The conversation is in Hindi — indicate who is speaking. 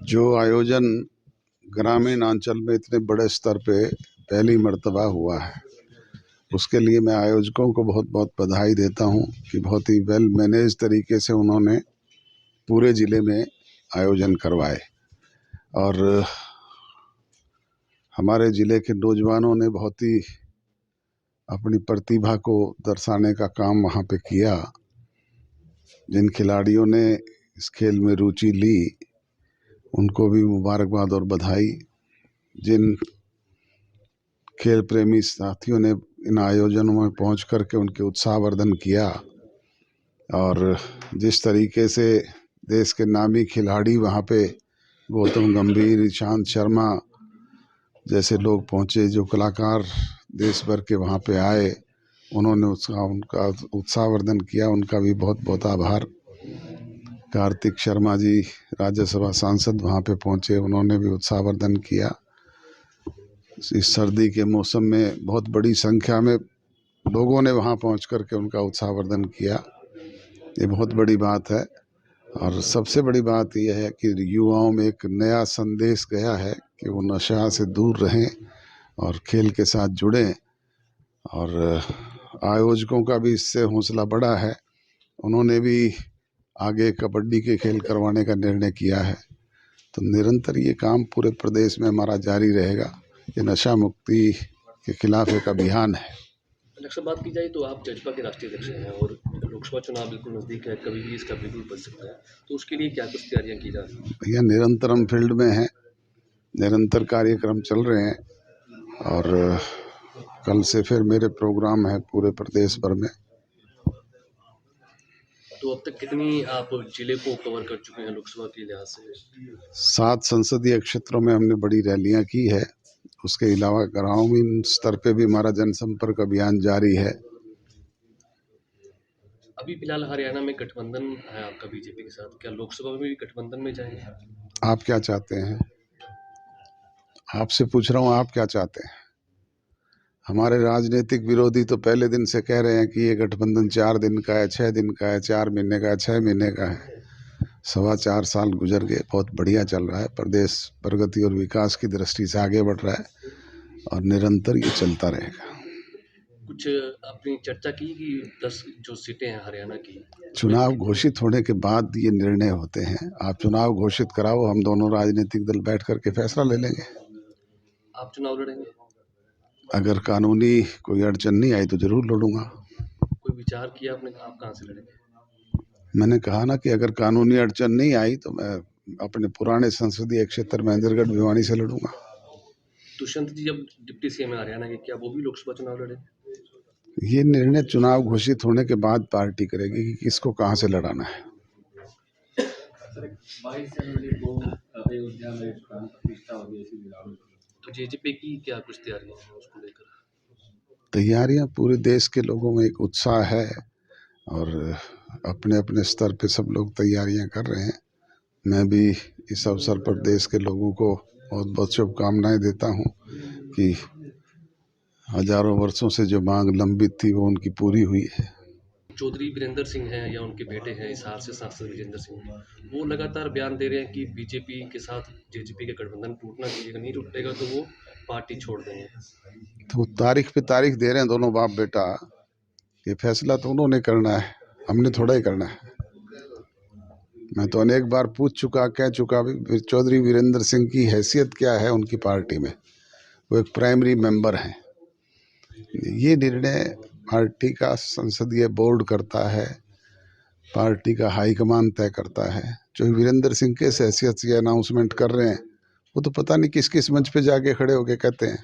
Speaker 1: जो आयोजन ग्रामीण अंचल में इतने बड़े स्तर पे पहली मर्तबा हुआ है, उसके लिए मैं आयोजकों को बहुत बहुत बधाई देता हूं कि बहुत ही वेल मैनेज तरीके से उन्होंने पूरे ज़िले में आयोजन करवाए। और हमारे ज़िले के नौजवानों ने बहुत ही अपनी प्रतिभा को दर्शाने का काम वहाँ पे किया। जिन खिलाड़ियों ने इस खेल में रुचि ली उनको भी मुबारकबाद और बधाई। जिन खेल प्रेमी साथियों ने इन आयोजनों में पहुंच कर के उनके उत्साहवर्धन किया और जिस तरीके से देश के नामी खिलाड़ी वहाँ पे गौतम गंभीर, ईशांत शर्मा जैसे लोग पहुँचे, जो कलाकार देश भर के वहाँ पे आए, उन्होंने उनका उत्साहवर्धन किया, उनका भी बहुत बहुत आभार। कार्तिक शर्मा जी राज्यसभा सांसद वहाँ पे पहुँचे, उन्होंने भी उत्साहवर्धन किया। इस सर्दी के मौसम में बहुत बड़ी संख्या में लोगों ने वहाँ पहुँच कर के उनका उत्साहवर्धन किया, ये बहुत बड़ी बात है। और सबसे बड़ी बात यह है कि युवाओं में एक नया संदेश गया है कि वो नशा से दूर रहें और खेल के साथ जुड़ें। और आयोजकों का भी इससे हौसला बढ़ा है, उन्होंने भी आगे कबड्डी के खेल करवाने का निर्णय किया है। तो निरंतर ये काम पूरे प्रदेश में हमारा जारी रहेगा। ये नशा मुक्ति के खिलाफ एक अभियान है।
Speaker 2: अध्यक्ष, बात की जाए तो आप जजपा के राष्ट्रीय अध्यक्ष हैं और लोकसभा चुनाव बिल्कुल नज़दीक है, कभी भी इसका बिल्कुल बच सकता है, तो उसके लिए क्या कुछ तैयारियां की जा रही हैं?
Speaker 1: भैया निरंतर हम फील्ड में हैं, निरंतर कार्यक्रम चल रहे हैं और कल से फिर मेरे प्रोग्राम है पूरे प्रदेश भर में।
Speaker 2: तो अब तक कितनी आप जिले को कवर कर चुके हैं लोकसभा के लिहाज से?
Speaker 1: 7 संसदीय क्षेत्रों में हमने बड़ी रैलियां की है। उसके अलावा ग्रामीण स्तर पे भी हमारा जनसंपर्क अभियान जारी है।
Speaker 2: अभी फिलहाल हरियाणा में गठबंधन है आपका बीजेपी के साथ, क्या लोकसभा में भी गठबंधन में जाएंगे?
Speaker 1: आप क्या चाहते हैं? आपसे पूछ रहा हूँ, आप क्या चाहते हैं? हमारे राजनीतिक विरोधी तो पहले दिन से कह रहे हैं कि ये गठबंधन 4 दिन का है, 6 दिन का है, 4 महीने का है, 6 महीने का है। 4.25 साल गुजर गए, बहुत बढ़िया चल रहा है। प्रदेश प्रगति और विकास की दृष्टि से आगे बढ़ रहा है और निरंतर ये चलता रहेगा।
Speaker 2: कुछ अपनी चर्चा की कि 10 जो सीटें हैं हरियाणा की,
Speaker 1: चुनाव घोषित होने के बाद ये निर्णय होते हैं। आप चुनाव घोषित कराओ, हम दोनों राजनीतिक दल बैठ करके फैसला ले लेंगे।
Speaker 2: आप चुनाव लड़ेंगे?
Speaker 1: अगर कानूनी कोई अड़चन नहीं आई तो जरूर लड़ूंगा।
Speaker 2: कोई विचार किया आपने, आप कहाँ से लड़ेंगे?
Speaker 1: मैंने कहा ना कि अगर कानूनी अड़चन नहीं आई तो मैं अपने पुराने संसदीय क्षेत्र महेंद्रगढ़ भिवानी से लड़ूंगा।
Speaker 2: दुष्यंत जी जब डिप्टी सीएम है हरियाणा के, क्या वो भी लोकसभा चुनाव लड़ेंगे?
Speaker 1: ये निर्णय चुनाव घोषित होने के बाद पार्टी करेगी कि किसको कहाँ से लड़ाना है।
Speaker 3: 22 जनवरी को अयोध्या में प्राण प्रतिष्ठा होगी,
Speaker 2: तो जेजेपी की क्या कुछ तैयारियां हैं उसको लेकर?
Speaker 1: तैयारियां पूरे देश के लोगों में एक उत्साह है और अपने अपने स्तर पे सब लोग तैयारियां कर रहे हैं। मैं भी इस अवसर पर देश के लोगों को बहुत बहुत शुभकामनाएं देता हूं कि हजारों वर्षों से जो मांग लंबित थी वो उनकी पूरी हुई है।
Speaker 2: चौधरी वीरेंद्र सिंह हैं या उनके बेटे हैं हिसार से सांसद विजेंद्र सिंह, वो लगातार बयान दे रहे हैं कि बीजेपी के साथ जेजेपी का गठबंधन टूटना चाहिए, अगर नहीं टूटेगा तो वो पार्टी छोड़ देंगे।
Speaker 1: तो तारीख पे तारीख दे रहे हैं दोनों बाप बेटा, ये फैसला तो उन्होंने करना है, हमने थोड़ा ही करना है। मैं तो अनेक बार पूछ चुका, कह चुका भी चौधरी वीरेंद्र सिंह की हैसियत क्या है उनकी पार्टी में। वो एक प्राइमरी मेंबर हैं। ये निर्णय पार्टी का संसदीय बोर्ड करता है, पार्टी का हाईकमान तय करता है। जो वीरेंद्र सिंह किस हैसियत से अनाउंसमेंट कर रहे हैं वो तो पता नहीं किस किस मंच पे जाके खड़े होके कहते हैं।